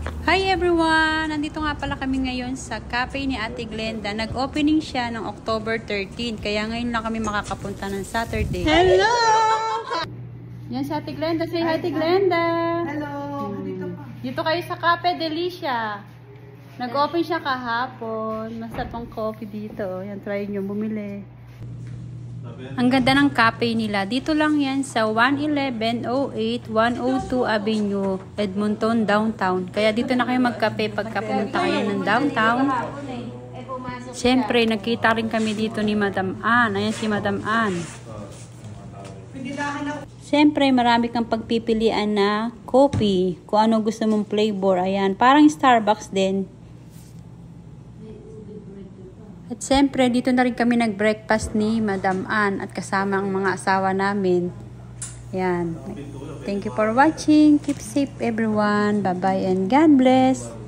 Hi everyone! Nandito nga pala kami ngayon sa cafe ni Ate Glenda. Nag-opening siya ng October 13. Kaya ngayon lang kami makakapunta ng Saturday. Hello! Yan si Ate Glenda. Say hi, Ate Glenda! Hello! Dito pa. Dito kayo sa Cafe Delicia. Nag-open siya kahapon. Masarap ang coffee dito. Yan, try nyo bumili. Ang ganda ng cafe nila. Dito lang yan sa 11108 102 Avenue, Edmonton, downtown. Kaya dito na kayo magkape pagka pumunta kayo ng downtown. Siyempre, nagkita rin kami dito ni Madam Ann. Ayan si Madam Ann. Siyempre, marami kang pagpipilian na coffee. Kung ano gusto mong flavor. Ayan, parang Starbucks din. At siyempre, dito na rin kami nag-breakfast ni Madam Ann at kasama ang mga asawa namin. Ayan. Thank you for watching. Keep safe everyone. Bye-bye and God bless.